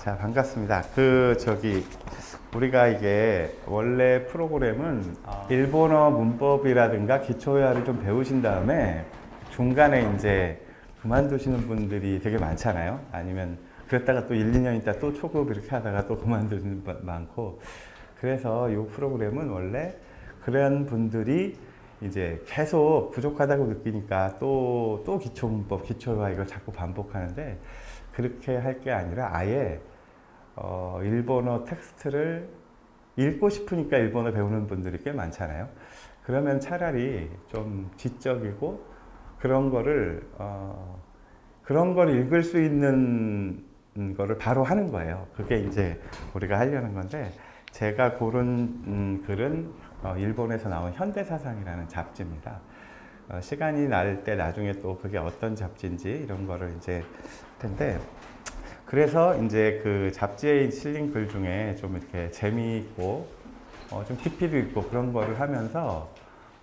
자, 반갑습니다. 우리가 이게 원래 프로그램은 일본어 문법이라든가 기초회화를 좀 배우신 다음에 중간에 이제 그만두시는 분들이 되게 많잖아요. 아니면 그랬다가 또 1, 2년 있다 또 초급 이렇게 하다가 또 그만두는 분 많고. 그래서 이 프로그램은 원래 그런 분들이 이제 계속 부족하다고 느끼니까 또 기초문법, 기초회화 이걸 자꾸 반복하는데, 그렇게 할 게 아니라 아예 일본어 텍스트를 읽고 싶으니까 일본어 배우는 분들이 꽤 많잖아요. 그러면 차라리 좀 지적이고 그런 걸 읽을 수 있는 거를 바로 하는 거예요. 그게 이제 우리가 하려는 건데, 제가 고른 글은 일본에서 나온 현대사상이라는 잡지입니다. 시간이 날 때 나중에 또 그게 어떤 잡지인지 이런 거를 이제 할 텐데, 그래서 이제 그 잡지에 실린 글 중에 좀 이렇게 재미있고 좀 깊이도 있고 그런 거를 하면서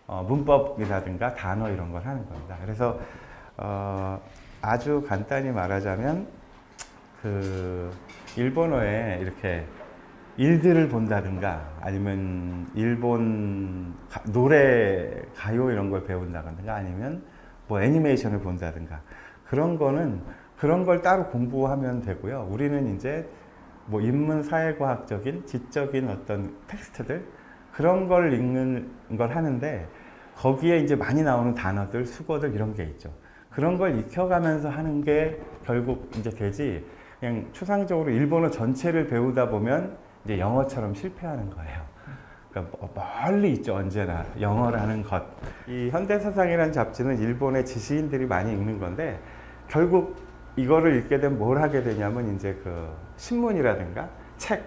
문법이라든가 단어 이런 걸 하는 겁니다. 그래서 아주 간단히 말하자면 그 일본어에 이렇게 일들을 본다든가 아니면 일본 노래, 가요 이런 걸 배운다든가 아니면 뭐 애니메이션을 본다든가 그런 걸 따로 공부하면 되고요. 우리는 이제 뭐 인문 사회과학적인 지적인 어떤 텍스트들 그런 걸 읽는 걸 하는데, 거기에 이제 많이 나오는 단어들, 수거들 이런 게 있죠. 그런 걸 익혀가면서 하는 게 결국 이제 되지, 그냥 추상적으로 일본어 전체를 배우다 보면 이제 영어처럼 실패하는 거예요. 그러니까 멀리 있죠, 언제나 영어라는 것. 이 현대사상이라는 잡지는 일본의 지식인들이 많이 읽는 건데, 결국 이거를 읽게 되면 뭘 하게 되냐면 이제 그 신문이라든가 책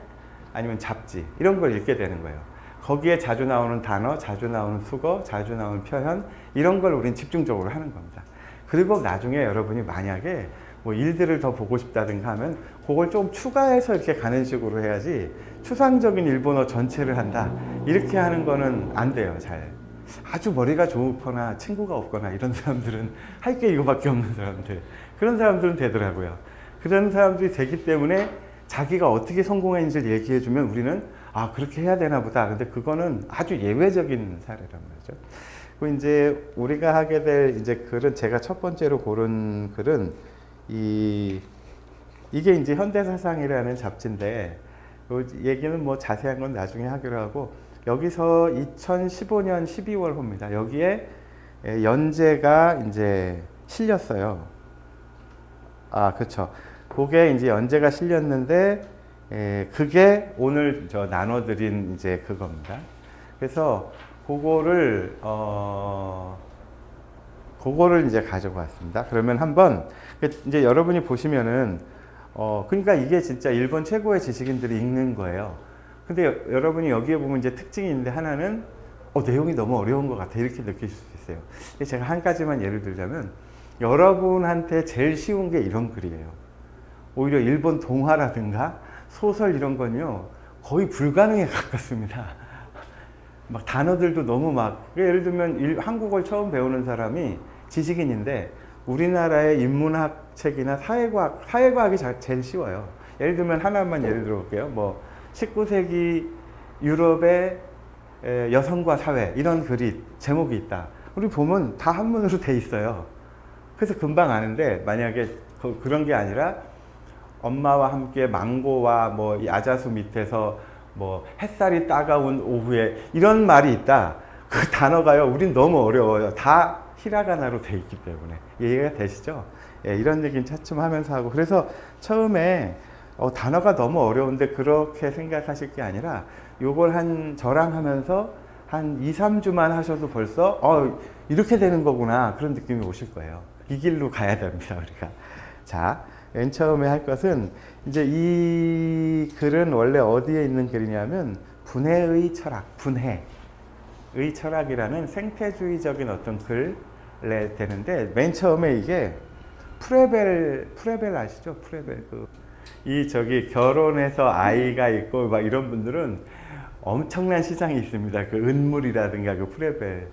아니면 잡지 이런 걸 읽게 되는 거예요. 거기에 자주 나오는 단어, 자주 나오는 수거, 자주 나오는 표현 이런 걸 우린 집중적으로 하는 겁니다. 그리고 나중에 여러분이 만약에 뭐 일들을 더 보고 싶다든가 하면 그걸 좀 추가해서 이렇게 가는 식으로 해야지, 추상적인 일본어 전체를 한다 이렇게 하는 거는 안 돼요. 잘 아주 머리가 좋거나 친구가 없거나 이런 사람들은 할 게 이거밖에 없는 사람들, 그런 사람들은 되더라고요. 그런 사람들이 되기 때문에 자기가 어떻게 성공했는지를 얘기해주면 우리는 아, 그렇게 해야 되나 보다. 근데 그거는 아주 예외적인 사례란 말이죠. 그리고 이제 우리가 하게 될 이제 글은, 제가 첫 번째로 고른 글은 이게 이제 현대사상이라는 잡지인데, 이 얘기는 뭐 자세한 건 나중에 하기로 하고, 여기서 2015년 12월 호입니다. 여기에 연재가 이제 실렸어요. 아, 그렇죠. 그게 이제 연재가 실렸는데, 그게 오늘 저 나눠드린 이제 그겁니다. 그래서 그거를 이제 가지고 왔습니다. 그러면 한번 이제 여러분이 보시면은 그러니까 이게 진짜 일본 최고의 지식인들이 읽는 거예요. 근데 여러분이 여기에 보면 이제 특징이 있는데, 하나는 내용이 너무 어려운 것 같아 이렇게 느끼실 수 있어요. 제가 한 가지만 예를 들자면, 여러분한테 제일 쉬운 게 이런 글이에요. 오히려 일본 동화라든가 소설 이런 건요 거의 불가능에 가깝습니다. 막 단어들도 너무 예를 들면 한국어를 처음 배우는 사람이 지식인인데, 우리나라의 인문학 책이나 사회과학이 제일 쉬워요. 예를 들면 하나만 예를 들어볼게요. 뭐 19세기 유럽의 여성과 사회 이런 글이 제목이 있다. 우리 보면 다 한문으로 돼 있어요. 그래서 금방 아는데, 만약에 그런 게 아니라 엄마와 함께 망고와 뭐 야자수 밑에서 뭐 햇살이 따가운 오후에 이런 말이 있다. 그 단어가요 우린 너무 어려워요. 다 히라가나로 돼 있기 때문에. 이해가 되시죠? 예, 이런 얘기는 차츰 하면서 하고, 그래서 처음에 단어가 너무 어려운데 그렇게 생각하실 게 아니라, 요걸 저랑 하면서 한 2, 3주만 하셔도 벌써 이렇게 되는 거구나 그런 느낌이 오실 거예요. 이 길로 가야 됩니다, 우리가. 자, 맨 처음에 할 것은, 이제 이 글은 원래 어디에 있는 글이냐면 분해의 철학, 분해의 철학이라는 생태주의적인 어떤 글에 되는데, 맨 처음에 이게 프레벨 아시죠? 프레벨 결혼해서 아이가 있고 막 이런 분들은 엄청난 시장이 있습니다. 그 은물이라든가 그 프레벨.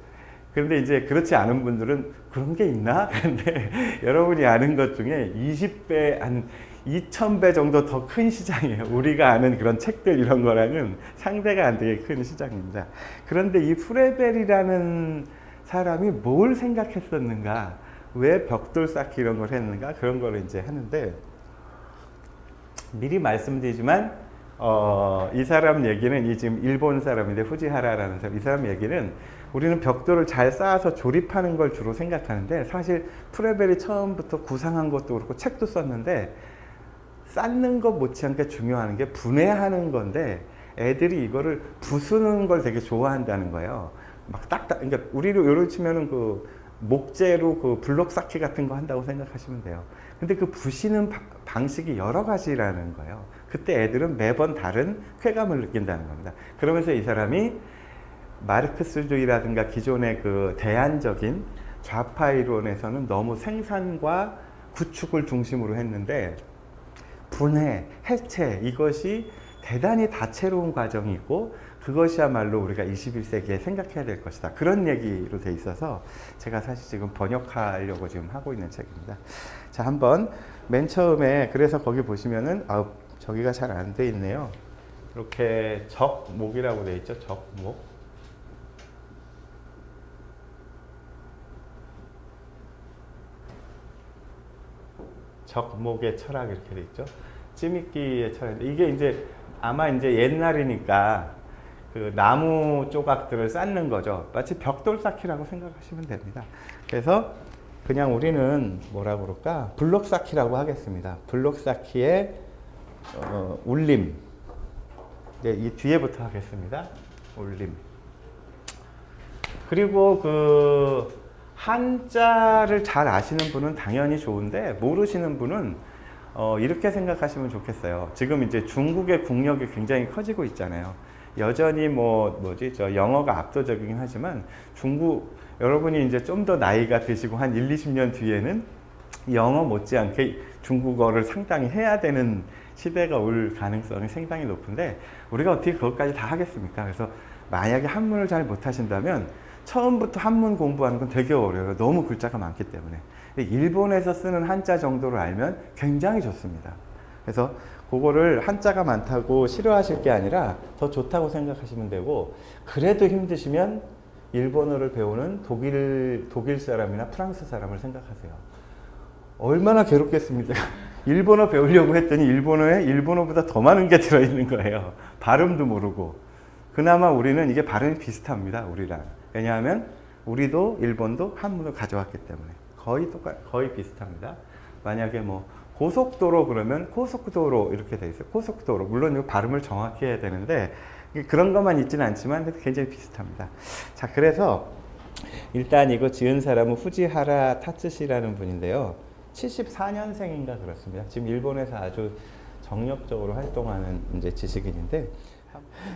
그런데 이제 그렇지 않은 분들은 그런 게 있나? 근데 여러분이 아는 것 중에 20배, 한 2000배 정도 더 큰 시장이에요. 우리가 아는 그런 책들 이런 거랑은 상대가 안 되게 큰 시장입니다. 그런데 이 프레벨이라는 사람이 뭘 생각했었는가? 왜 벽돌 쌓기 이런 걸 했는가? 그런 거를 이제 하는데, 미리 말씀드리지만 이 사람 얘기는, 이 지금 일본 사람인데 후지하라라는 사람, 이 사람 얘기는 우리는 벽돌을 잘 쌓아서 조립하는 걸 주로 생각하는데, 사실 프레벨이 처음부터 구상한 것도 그렇고 책도 썼는데, 쌓는 것 못지않게 중요한 게 분해하는 건데, 애들이 이거를 부수는 걸 되게 좋아한다는 거예요. 막 딱딱, 그러니까 우리로 요로 치면은 그 목재로 그 블록 쌓기 같은 거 한다고 생각하시면 돼요. 근데 그 부시는 방식이 여러 가지라는 거예요. 그때 애들은 매번 다른 쾌감을 느낀다는 겁니다. 그러면서 이 사람이 마르크스주의라든가 기존의 그 대안적인 좌파 이론에서는 너무 생산과 구축을 중심으로 했는데, 분해, 해체, 이것이 대단히 다채로운 과정이 있고, 그것이야말로 우리가 21세기에 생각해야 될 것이다. 그런 얘기로 돼 있어서 제가 사실 지금 번역하려고 지금 하고 있는 책입니다. 자, 한번 맨 처음에, 그래서 거기 보시면은, 저기가 잘 안 돼 있네요. 이렇게 적목이라고 돼 있죠. 적목. 적목의 철학 이렇게 돼 있죠. 찌미끼의 철학인데, 이게 이제 아마 이제 옛날이니까 그 나무 조각들을 쌓는 거죠. 마치 벽돌 쌓기라고 생각하시면 됩니다. 그래서 그냥 우리는 뭐라 그럴까? 블록 쌓기라고 하겠습니다. 블록 쌓기의 울림. 이제 이 뒤에부터 하겠습니다. 울림. 그리고 그 한자를 잘 아시는 분은 당연히 좋은데, 모르시는 분은 이렇게 생각하시면 좋겠어요. 지금 이제 중국의 국력이 굉장히 커지고 있잖아요. 여전히 저 영어가 압도적이긴 하지만, 여러분이 이제 좀 더 나이가 드시고 한 1, 20년 뒤에는 영어 못지않게 중국어를 상당히 해야 되는 시대가 올 가능성이 상당히 높은데, 우리가 어떻게 그것까지 다 하겠습니까? 그래서 만약에 한문을 잘 못하신다면 처음부터 한문 공부하는 건 되게 어려워요. 너무 글자가 많기 때문에. 일본에서 쓰는 한자 정도를 알면 굉장히 좋습니다. 그래서 그거를 한자가 많다고 싫어하실 게 아니라 더 좋다고 생각하시면 되고, 그래도 힘드시면 일본어를 배우는 독일 사람이나 프랑스 사람을 생각하세요. 얼마나 괴롭겠습니까? 일본어 배우려고 했더니 일본어에 일본어보다 더 많은 게 들어있는 거예요. 발음도 모르고. 그나마 우리는 이게 발음이 비슷합니다. 우리랑. 왜냐하면 우리도 일본도 한문을 가져왔기 때문에 거의 비슷합니다. 만약에 고속도로 그러면 고속도로 이렇게 돼 있어요. 고속도로. 물론 이 발음을 정확히 해야 되는데 그런 것만 있지는 않지만 굉장히 비슷합니다. 자, 그래서 일단 이거 지은 사람은 후지하라 타츠시라는 분인데요. 74년생인가 그렇습니다. 지금 일본에서 아주 정력적으로 활동하는 이제 지식인인데,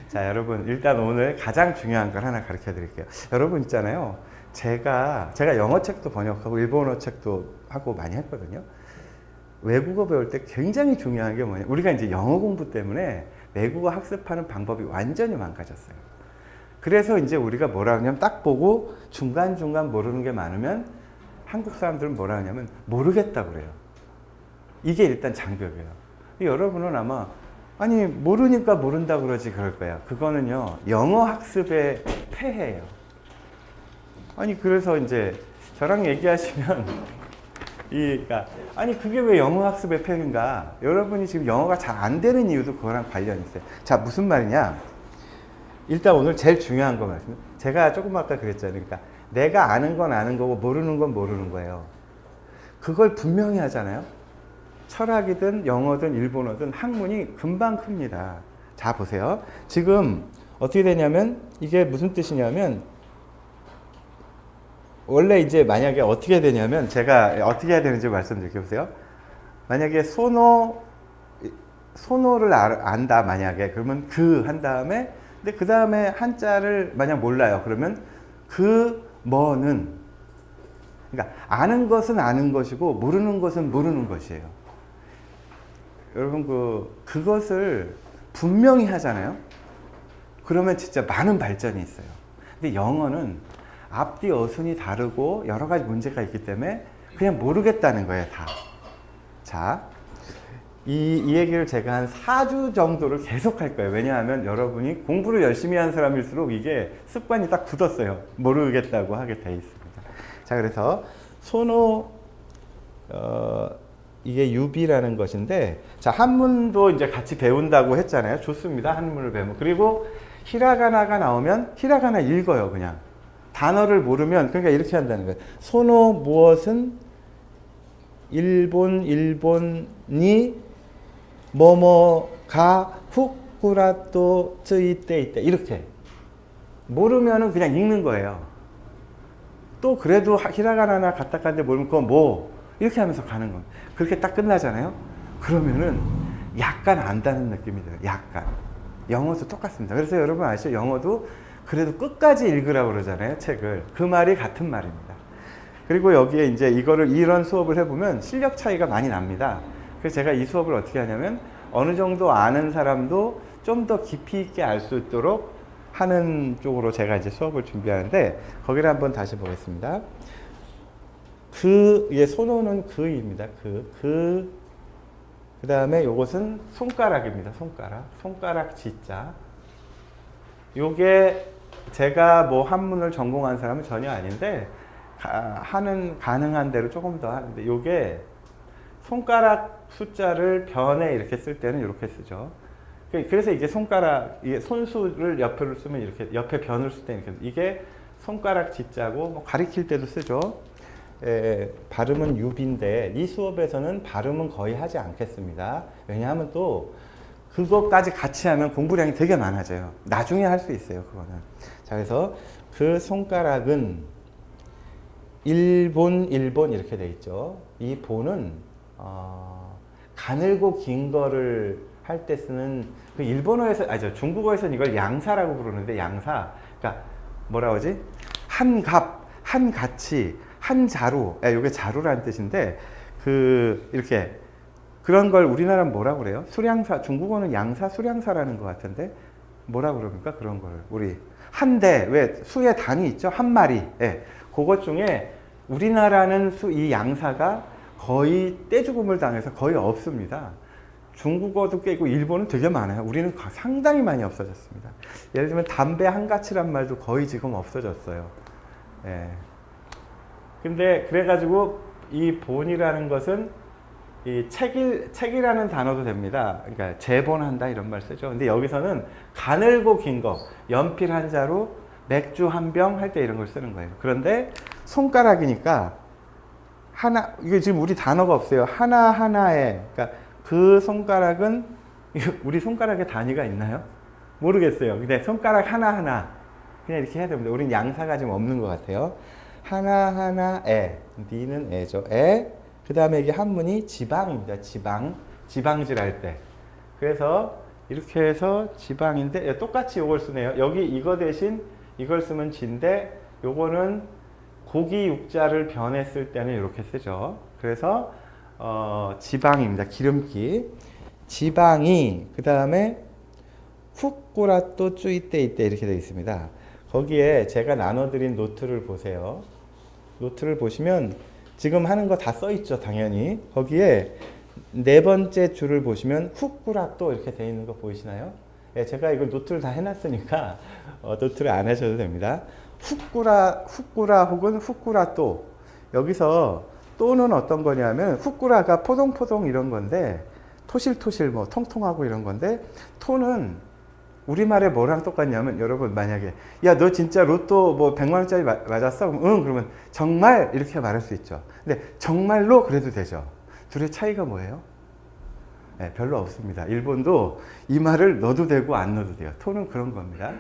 자, 여러분 일단 오늘 가장 중요한 걸 하나 가르쳐 드릴게요. 여러분 있잖아요. 제가 영어 책도 번역하고 일본어 책도 하고 많이 했거든요. 외국어 배울 때 굉장히 중요한 게 뭐냐, 우리가 이제 영어 공부 때문에 외국어 학습하는 방법이 완전히 망가졌어요. 그래서 이제 우리가 뭐라 하냐면, 딱 보고 중간중간 모르는 게 많으면 한국 사람들은 뭐라 하냐면 모르겠다 그래요. 이게 일단 장벽이에요. 여러분은 아마 아니 모르니까 모른다 그러지 그럴 거예요. 그거는요 영어 학습의 폐해예요. 아니 그래서 이제 저랑 얘기하시면 그러니까 아니 그게 왜 영어 학습의 폐해인가? 여러분이 지금 영어가 잘 안 되는 이유도 그거랑 관련이 있어요. 자, 무슨 말이냐? 일단 오늘 제일 중요한 거 말씀. 제가 조금 아까 그랬잖아요. 그러니까 내가 아는 건 아는 거고 모르는 건 모르는 거예요. 그걸 분명히 하잖아요. 철학이든 영어든 일본어든 학문이 금방 큽니다. 자, 보세요. 지금 어떻게 되냐면 이게 무슨 뜻이냐면, 원래 이제 만약에 어떻게 되냐면, 제가 어떻게 해야 되는지 말씀드릴게요. 보세요. 만약에 소노를 안다 만약에, 그러면 그 한 다음에, 근데 그 다음에 한자를 만약 몰라요. 그러면 그 뭐는, 그러니까 아는 것은 아는 것이고 모르는 것은 모르는 것이에요. 여러분 그것을 분명히 하잖아요. 그러면 진짜 많은 발전이 있어요. 근데 영어는 앞뒤 어순이 다르고 여러 가지 문제가 있기 때문에 그냥 모르겠다는 거예요, 다. 자, 이 얘기를 제가 한 4주 정도를 계속 할 거예요. 왜냐하면 여러분이 공부를 열심히 한 사람일수록 이게 습관이 딱 굳었어요. 모르겠다고 하게 돼 있습니다. 자, 그래서 소노, 이게 유비라는 것인데, 자, 한문도 이제 같이 배운다고 했잖아요. 좋습니다. 한문을 배우면. 그리고 히라가나가 나오면 히라가나 읽어요, 그냥. 단어를 모르면, 그러니까 이렇게 한다는 거예요. 소노 무엇은 일본이 뭐뭐가 후쿠라또 쯔이때 이때 이렇게 모르면은 그냥 읽는 거예요. 또 그래도 히라가나나 가타카나인데 모르면 그건 뭐 이렇게 하면서 가는 겁니다. 그렇게 딱 끝나잖아요. 그러면은 약간 안다는 느낌이 들어요. 약간. 영어도 똑같습니다. 그래서 여러분 아시죠? 영어도 그래도 끝까지 읽으라고 그러잖아요. 책을. 그 말이 같은 말입니다. 그리고 여기에 이제 이런 수업을 해보면 실력 차이가 많이 납니다. 그래서 제가 이 수업을 어떻게 하냐면 어느 정도 아는 사람도 좀 더 깊이 있게 알 수 있도록 하는 쪽으로 제가 이제 수업을 준비하는데, 거기를 한번 다시 보겠습니다. 이게 소노는 그입니다. 그 다음에 요것은 손가락입니다. 손가락 지자. 요게 제가 뭐 한문을 전공한 사람은 전혀 아닌데 가능한 대로 조금 더 하는데, 요게 손가락 숫자를 변에 이렇게 쓸 때는 이렇게 쓰죠. 그래서 이게 이게 손수를 옆으로 쓰면 이렇게, 옆에 변을 쓸 때는 이렇게, 이게 손가락 지자고, 뭐 가리킬 때도 쓰죠. 발음은 유비인데, 이 수업에서는 발음은 거의 하지 않겠습니다. 왜냐하면 또, 그것까지 같이 하면 공부량이 되게 많아져요. 나중에 할 수 있어요, 그거는. 자, 그래서 그 손가락은 일본 이렇게 돼 있죠. 이 본은 가늘고 긴 거를 할 때 쓰는, 그 일본어에서, 중국어에서는 이걸 양사라고 부르는데, 양사. 그러니까 뭐라 그러지? 한갑, 한가치, 한자루. 이게 자루라는 뜻인데, 이렇게 그런 걸 우리나라는 뭐라고 그래요? 수량사, 중국어는 양사, 수량사라는 것 같은데, 뭐라고 그럽니까? 그런 걸. 우리 한 대, 왜 수의 단위 있죠? 한 마리. 그것 중에 우리나라는 이 양사가 거의 떼죽음을 당해서 거의 없습니다. 중국어도 꽤 있고 일본은 되게 많아요. 우리는 상당히 많이 없어졌습니다. 예를 들면 담배 한 가치란 말도 거의 지금 없어졌어요. 근데 그래가지고 이 본이라는 것은 이 책이라는 단어도 됩니다. 그러니까 재본한다 이런 말 쓰죠. 근데 여기서는 가늘고 긴 거, 연필 한 자루, 맥주 한 병 할 때 이런 걸 쓰는 거예요. 그런데 손가락이니까 이게 지금 우리 단어가 없어요. 하나하나에, 그러니까 그 손가락은, 우리 손가락에 단위가 있나요? 모르겠어요. 근데 손가락 하나하나 그냥 이렇게 해야 됩니다. 우린 양사가 지금 없는 것 같아요. 하나하나에, 니는 애죠. 그 다음에 이게 한문이 지방입니다. 지방질 할 때. 그래서 이렇게 해서 지방인데, 똑같이 이걸 쓰네요. 여기 이거 대신 이걸 쓰면 지인데, 요거는 고기 육자를 변했을 때는 이렇게 쓰죠. 그래서 지방입니다. 기름기. 지방이, 그 다음에 후쿠라또 쭈이때 이때 이렇게 되어 있습니다. 거기에 제가 나눠드린 노트를 보세요. 노트를 보시면 지금 하는 거 다 써있죠, 당연히. 거기에 네 번째 줄을 보시면 후쿠라또 이렇게 되어 있는 거 보이시나요? 제가 이거 노트를 다 해놨으니까 노트를 안 하셔도 됩니다. 후쿠라 혹은 후쿠라또. 여기서 또는 어떤 거냐면, 후쿠라가 포동포동 이런 건데, 토실토실 뭐 통통하고 이런 건데, 토는 우리말에 뭐랑 똑같냐면, 여러분 만약에 야 너 진짜 로또 뭐 100만 원짜리 맞았어? 응. 그러면 정말 이렇게 말할 수 있죠. 근데 정말로 그래도 되죠. 둘의 차이가 뭐예요? 별로 없습니다. 일본도 이 말을 넣어도 되고 안 넣어도 돼요. 토는 그런 겁니다.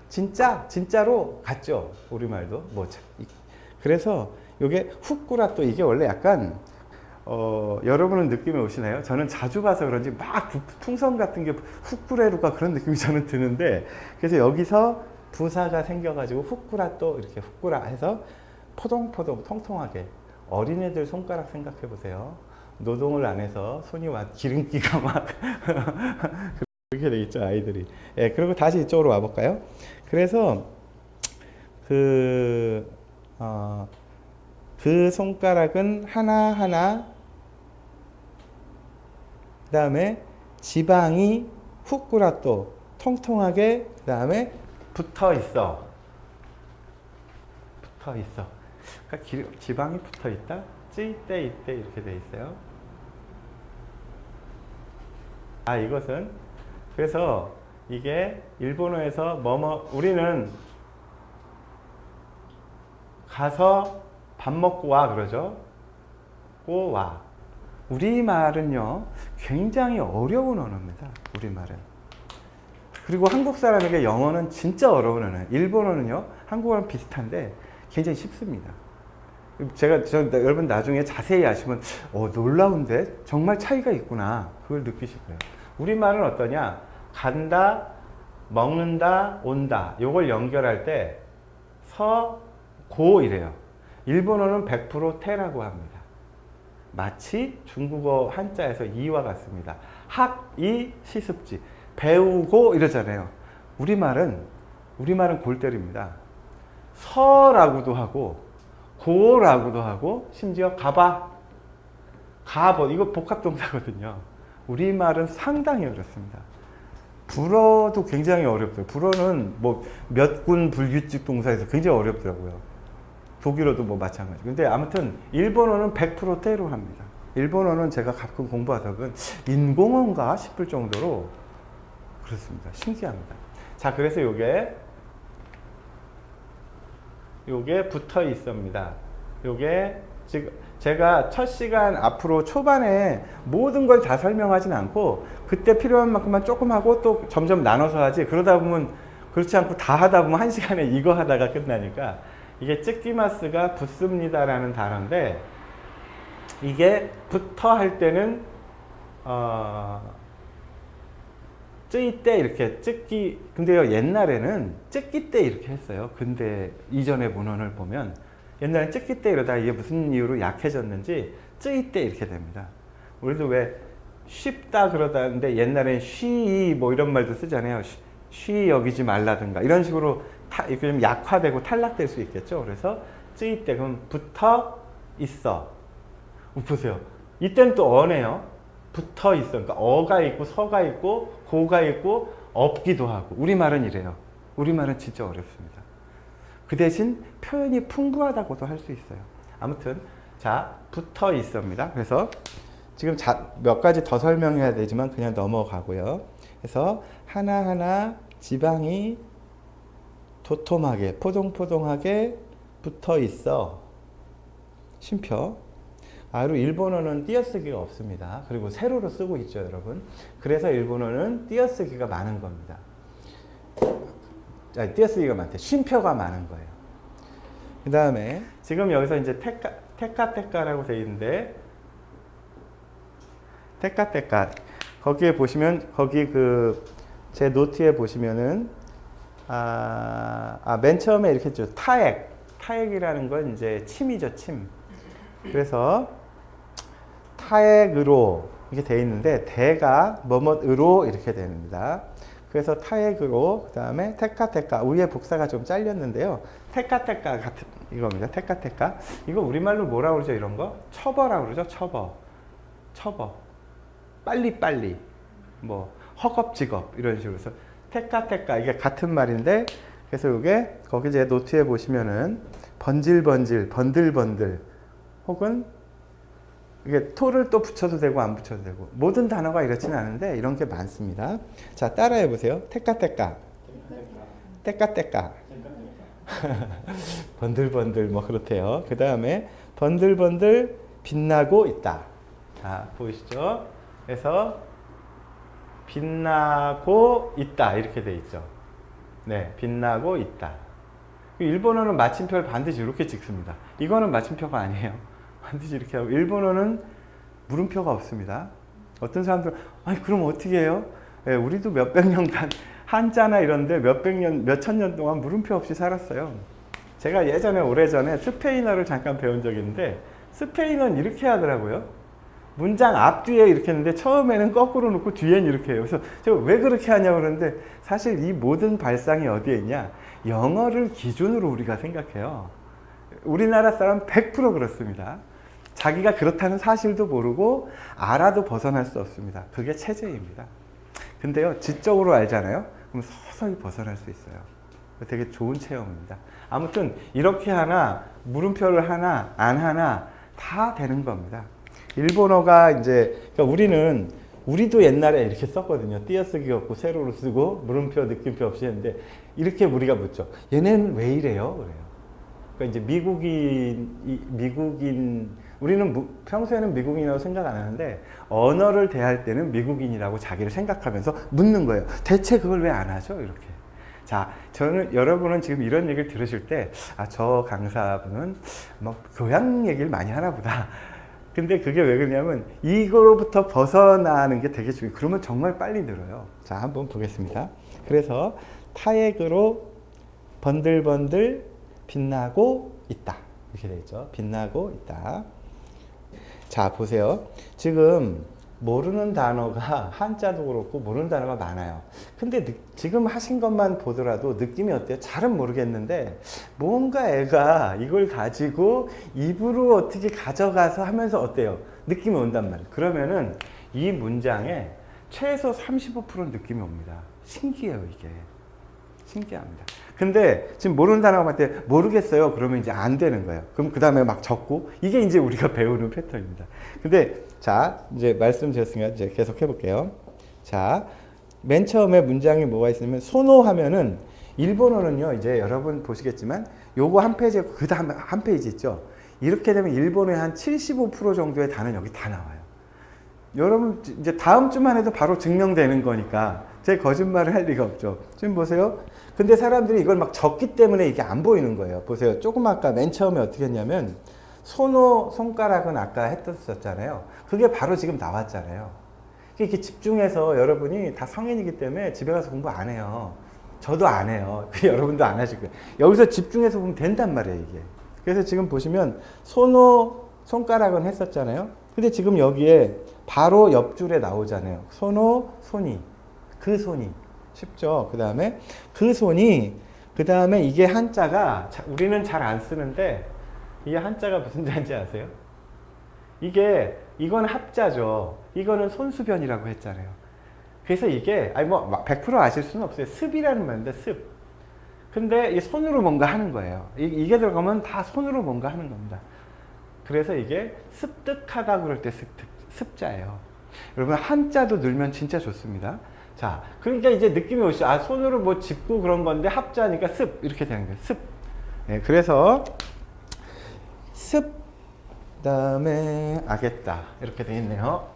진짜로 같죠. 우리말도 뭐. 그래서 이게 후쿠라또, 이게 원래 약간 여러분은 느낌이 오시나요? 저는 자주 가서 그런지 막 풍선 같은 게 후쿠레루가 그런 느낌이 저는 드는데, 그래서 여기서 부사가 생겨가지고 후쿠라또 이렇게 후쿠라 해서 포동포동 통통하게. 어린애들 손가락 생각해 보세요. 노동을 안 해서 손이 기름기가 막 그렇게 돼 있죠, 아이들이. 그리고 다시 이쪽으로 와볼까요? 그래서 그, 그 손가락은 하나하나, 그 다음에 지방이 후쿠라또 통통하게, 그 다음에 붙어 있어. 붙어 있어. 그러니까 지방이 붙어 있다. 찌이때 이때 이렇게 돼 있어요. 아, 이것은 그래서 이게 일본어에서 우리는 가서 밥 먹고 와 그러죠. 와. 우리말은요 굉장히 어려운 언어입니다. 우리말은. 그리고 한국 사람에게 영어는 진짜 어려운 언어예요. 일본어는요 한국어랑 비슷한데 굉장히 쉽습니다. 여러분 나중에 자세히 아시면 놀라운데 정말 차이가 있구나 그걸 느끼실 거예요. 우리말은 어떠냐, 간다, 먹는다, 온다 요걸 연결할 때 고 이래요. 일본어는 100% 태라고 합니다. 마치 중국어 한자에서 이와 같습니다. 이 시습지 배우고 이러잖아요. 우리말은 골 때립니다. 서라고도 하고 고라고도 하고 심지어 가봐, 이거 복합동사거든요. 우리말은 상당히 어렵습니다. 불어도 굉장히 어렵고요. 불어는 뭐 몇 군 불규칙 동사에서 굉장히 어렵더라고요. 독일어도 뭐 마찬가지. 근데 아무튼 일본어는 100% 때로 합니다. 일본어는 제가 가끔 공부하다가 인공어인가 싶을 정도로 그렇습니다. 신기합니다. 자, 그래서 요게 붙어 있습니다. 요게 지금 제가 첫 시간 앞으로 초반에 모든 걸 다 설명하진 않고 그때 필요한 만큼만 조금 하고 또 점점 나눠서 하지, 그러다 보면 그렇지 않고 다 하다 보면 한 시간에 이거 하다가 끝나니까 이게 쯔끼마스가 붙습니다 라는 단어인데 이게 붙어 할 때는 쯔이 때 이렇게 쯔끼, 근데요 옛날에는 쯔끼 때 이렇게 했어요. 근데 이전의 문헌을 보면 옛날엔 쯔끼 때 이러다 이게 무슨 이유로 약해졌는지 쯔이 때 이렇게 됩니다. 우리도 왜 쉽다 그러다는데 옛날엔 쉬 뭐 이런 말도 쓰잖아요. 쉬 여기지 말라든가 이런 식으로 이렇게 좀 약화되고 탈락될 수 있겠죠. 그래서 쯔이 때 그럼 붙어 있어. 보세요. 이때는 또 어네요. 붙어 있어. 그러니까 어가 있고 서가 있고 고가 있고 없기도 하고. 우리말은 이래요. 우리말은 진짜 어렵습니다. 그 대신 표현이 풍부하다고도 할 수 있어요. 아무튼 자, 붙어 있습니다. 그래서 지금 몇 가지 더 설명해야 되지만 그냥 넘어가고요. 그래서 하나하나 지방이 도톰하게 포동포동하게 붙어 있어. 쉼표. 그리고 일본어는 띄어쓰기가 없습니다. 그리고 세로로 쓰고 있죠, 여러분. 그래서 일본어는 띄어쓰기가 많은 겁니다. 띄어쓰기가 많대. 쉼표가 많은 거예요. 그 다음에 지금 여기서 이제 테카테카라고 되어 있는데 테카테카 거기에 보시면 거기 제 노트에 보시면은 맨 처음에 이렇게 했죠. 타액이라는 건 이제 침이죠, 침. 그래서 타액으로 이렇게 되어 있는데 대가 뭐뭐으로 이렇게 됩니다. 그래서 타액으로, 그 다음에 테카테카, 위에 복사가 좀 잘렸는데요. 테카테카 같은 이겁니다. 테카테카. 이거 우리말로 뭐라고 그러죠, 이런 거? 처버라고 그러죠, 처버. 빨리빨리. 뭐, 허겁지겁. 이런 식으로 해서 테카테카. 이게 같은 말인데, 그래서 이게, 거기 제 노트에 보시면은, 번질번질, 번들번들, 혹은, 이게 토를 또 붙여도 되고 안 붙여도 되고 모든 단어가 이렇지는 않은데 이런 게 많습니다. 자, 따라해 보세요. 테카테카, 테카테카, 번들번들 뭐 그렇대요. 그 다음에 번들번들 빛나고 있다. 자, 보이시죠? 그래서 빛나고 있다 이렇게 돼 있죠. 네, 빛나고 있다. 일본어는 마침표를 반드시 이렇게 찍습니다. 이거는 마침표가 아니에요. 반드시 이렇게 하고, 일본어는 물음표가 없습니다. 어떤 사람들은 아니 그럼 어떻게 해요? 예, 우리도 몇백 년간 한자나 이런데 몇천 년 동안 물음표 없이 살았어요. 제가 예전에 오래전에 스페인어를 잠깐 배운 적이 있는데 스페인어는 이렇게 하더라고요. 문장 앞뒤에 이렇게 했는데 처음에는 거꾸로 놓고 뒤엔 이렇게 해요. 그래서 제가 왜 그렇게 하냐고 그러는데 사실 이 모든 발상이 어디에 있냐? 영어를 기준으로 우리가 생각해요. 우리나라 사람 100% 그렇습니다. 자기가 그렇다는 사실도 모르고 알아도 벗어날 수 없습니다. 그게 체제입니다. 근데요, 지적으로 알잖아요? 그럼 서서히 벗어날 수 있어요. 되게 좋은 체험입니다. 아무튼 이렇게 하나, 물음표를 하나, 안 하나 다 되는 겁니다. 일본어가 이제, 그러니까 우리도 옛날에 이렇게 썼거든요. 띄어쓰기 없고 세로로 쓰고 물음표, 느낌표 없이 했는데 이렇게 우리가 묻죠. 얘네는 왜 이래요? 그래요. 그러니까 이제 미국인, 우리는 평소에는 미국인이라고 생각 안 하는데 언어를 대할 때는 미국인이라고 자기를 생각하면서 묻는 거예요. 대체 그걸 왜 안 하죠? 이렇게. 자, 여러분은 지금 이런 얘기를 들으실 때, 아, 저 강사분은 뭐 교양 얘기를 많이 하나 보다. 근데 그게 왜 그러냐면 이거로부터 벗어나는 게 되게 중요해요. 그러면 정말 빨리 늘어요. 자, 한번 보겠습니다. 그래서 타액으로 번들번들 빛나고 있다. 이렇게 되어 있죠. 빛나고 있다. 자, 보세요. 지금 모르는 단어가 한자도 그렇고 모르는 단어가 많아요. 근데 지금 하신 것만 보더라도 느낌이 어때요? 잘은 모르겠는데 뭔가 애가 이걸 가지고 입으로 어떻게 가져가서 하면서 어때요? 느낌이 온단 말이에요. 그러면은 이 문장에 최소 35% 느낌이 옵니다. 신기해요, 이게. 신기합니다. 근데 지금 모르는 단어가 할 때 모르겠어요. 그러면 이제 안 되는 거예요. 그럼 그 다음에 막 적고 이게 이제 우리가 배우는 패턴입니다. 근데 자, 이제 말씀드렸으니까 이제 계속 해볼게요. 자, 맨 처음에 문장이 뭐가 있으면 소노하면은 일본어는요, 이제 여러분 보시겠지만 요거 한 페이지, 그 다음 한 페이지 있죠. 이렇게 되면 일본어의 한 75% 정도의 단어는 여기 다 나와요. 여러분 이제 다음 주만 해도 바로 증명되는 거니까 제 거짓말을 할 리가 없죠. 지금 보세요. 근데 사람들이 이걸 막 적기 때문에 이게 안 보이는 거예요. 보세요. 조금 아까 맨 처음에 어떻게 했냐면 손, 손가락은 아까 했었잖아요. 그게 바로 지금 나왔잖아요. 이렇게 집중해서 여러분이 다 성인이기 때문에 집에 가서 공부 안 해요. 저도 안 해요. 여러분도 안 하실 거예요. 여기서 집중해서 보면 된단 말이에요, 이게. 그래서 지금 보시면 손가락은 했었잖아요. 근데 지금 여기에 바로 옆줄에 나오잖아요. 손이. 그 손이. 쉽죠? 그 다음에 그 손이, 그 다음에 이게 한자가 우리는 잘 안 쓰는데 이게 한자가 무슨 자인지 아세요? 이건 합자죠. 이거는 손수변이라고 했잖아요. 그래서 이게, 아니 뭐 100% 아실 수는 없어요. 습이라는 말인데, 습. 근데 이 손으로 뭔가 하는 거예요. 이게 들어가면 다 손으로 뭔가 하는 겁니다. 그래서 이게 습득하다 그럴 때 습자예요. 여러분 한자도 늘면 진짜 좋습니다. 자, 그러니까 이제 느낌이 오시죠. 아, 손으로 뭐 짚고 그런 건데 합자니까 습 이렇게 되는 거예요. 습. 네, 그래서 습 다음에 아겠다 이렇게 되어 있네요.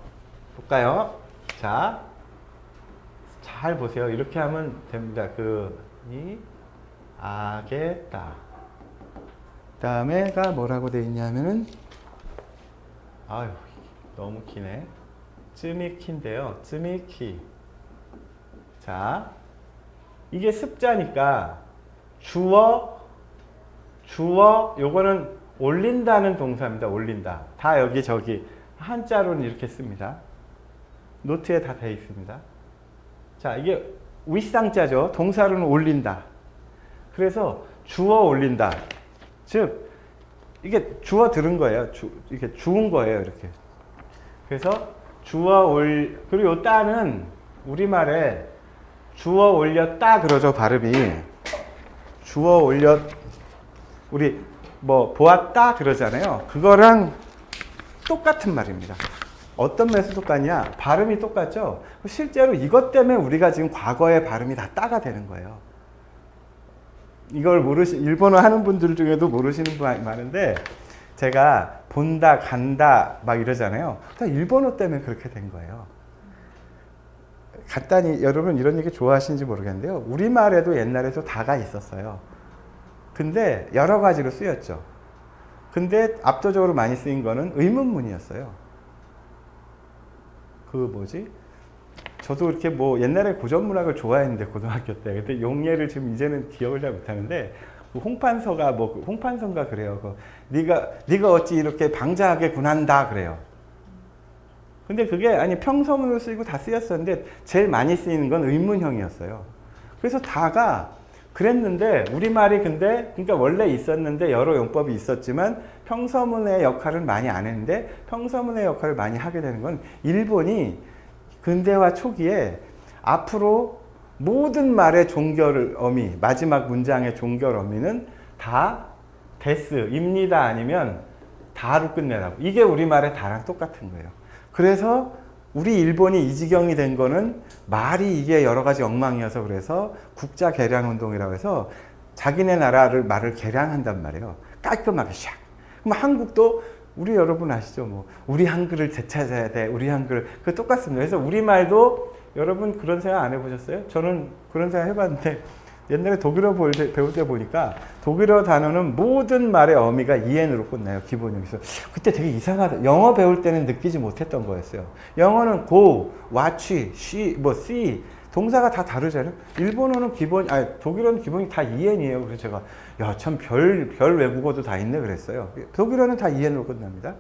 볼까요? 자, 잘 보세요. 이렇게 하면 됩니다. 아겠다. 다음에가 뭐라고 되어 있냐면은, 아유, 너무 기네. 쯔미키인데요. 쯔미키. 자, 이게 습자니까 주어, 요거는 올린다는 동사입니다. 올린다. 다 여기 저기 한자로는 이렇게 씁니다. 노트에 다 되어 있습니다. 자, 이게 윗상자죠. 동사로는 올린다. 그래서 주어 올린다. 즉 이게 주어 들은 거예요. 이렇게 주운 거예요. 이렇게. 그래서 그리고 요 따는 우리말에 주어 올렸다 그러죠. 발음이. 주어 우리 뭐 보았다 그러잖아요. 그거랑 똑같은 말입니다. 어떤 면에서 똑같냐? 발음이 똑같죠. 실제로 이것 때문에 우리가 지금 과거의 발음이 다 따가 되는 거예요. 이걸 일본어 하는 분들 중에도 모르시는 분 많은데, 제가 본다, 간다 막 이러잖아요. 다 일본어 때문에 그렇게 된 거예요. 간단히, 여러분 이런 얘기 좋아하시는지 모르겠는데요. 우리말에도 옛날에도 다가 있었어요. 근데 여러 가지로 쓰였죠. 근데 압도적으로 많이 쓰인 거는 의문문이었어요. 저도 이렇게 뭐 옛날에 고전문학을 좋아했는데 고등학교 때. 근데 용례를 지금 이제는 기억을 잘 못하는데, 홍판서가 그래요. 네가 어찌 이렇게 방자하게 군한다 그래요. 근데 그게 아니 평서문으로 쓰이고 다 쓰였었는데 제일 많이 쓰이는 건 의문형이었어요. 그래서 다가 그랬는데 우리말이 근데 그러니까 원래 있었는데 여러 용법이 있었지만 평서문의 역할을 많이 안 했는데 평서문의 역할을 많이 하게 되는 건 일본이 근대화 초기에 앞으로 모든 말의 종결 어미 마지막 문장의 종결 어미는 다 데스입니다 아니면 다로 끝내라고. 이게 우리말의 다랑 똑같은 거예요. 그래서 우리 일본이 이 지경이 된 거는 말이 이게 여러 가지 엉망이어서 그래서 국자 개량 운동이라고 해서 자기네 나라를 말을 개량한단 말이에요. 깔끔하게 샥. 그럼 한국도 우리 여러분 아시죠? 뭐 우리 한글을 되찾아야 돼. 우리 한글 그 똑같습니다. 그래서 우리 말도 여러분 그런 생각 안 해보셨어요? 저는 그런 생각 해봤는데 옛날에 독일어 배울 때 보니까 독일어 단어는 모든 말의 어미가 EN으로 끝나요. 기본형이. 그래서 그때 되게 이상하다. 영어 배울 때는 느끼지 못했던 거였어요. 영어는 go, watch, she, 뭐 see 동사가 다 다르잖아요. 일본어는 독일어는 기본이 다 EN이에요. 그래서 제가 야, 참 별 외국어도 다 있네 그랬어요. 독일어는 다 EN으로 끝납니다.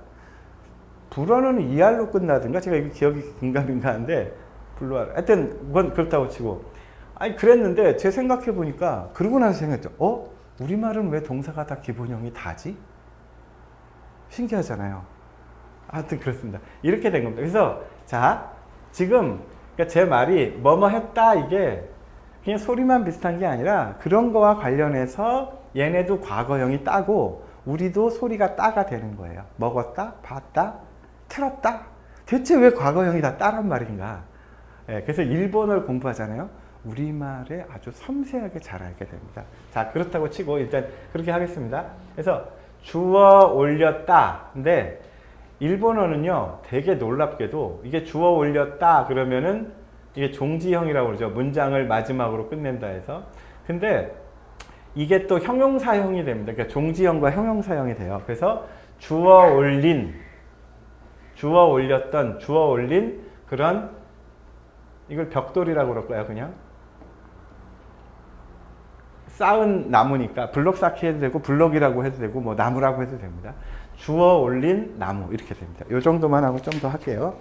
불어는 ER로 끝나든가 제가 이거 기억이 긴가민가한데 불러와. 하여튼 그건 그렇다고 치고 아니 그랬는데 제 생각해 보니까 그러고 나서 생각했죠. 우리말은 왜 동사가 다 기본형이 다지? 신기하잖아요. 하여튼 그렇습니다. 이렇게 된 겁니다. 그래서 자 지금 그러니까 제 말이 뭐뭐 했다 이게 그냥 소리만 비슷한 게 아니라 그런 거와 관련해서 얘네도 과거형이 따고 우리도 소리가 따가 되는 거예요. 먹었다, 봤다, 틀었다. 대체 왜 과거형이 다 따란 말인가? 그래서 일본어를 공부하잖아요. 우리말에 아주 섬세하게 잘 알게 됩니다. 자, 그렇다고 치고 일단 그렇게 하겠습니다. 그래서 주어 올렸다. 근데 일본어는요, 되게 놀랍게도 이게 주어 올렸다 그러면은 이게 종지형이라고 그러죠. 문장을 마지막으로 끝낸다 해서. 근데 이게 또 형용사형이 됩니다. 그러니까 종지형과 형용사형이 돼요. 그래서 주어 올린, 주어 올렸던, 주어 올린 그런 이걸 벽돌이라고 그럴까요, 그냥? 쌓은 나무니까 블록 쌓기 해도 되고 블록이라고 해도 되고 뭐 나무라고 해도 됩니다. 주워 올린 나무 이렇게 됩니다. 이 정도만 하고 좀 더 할게요.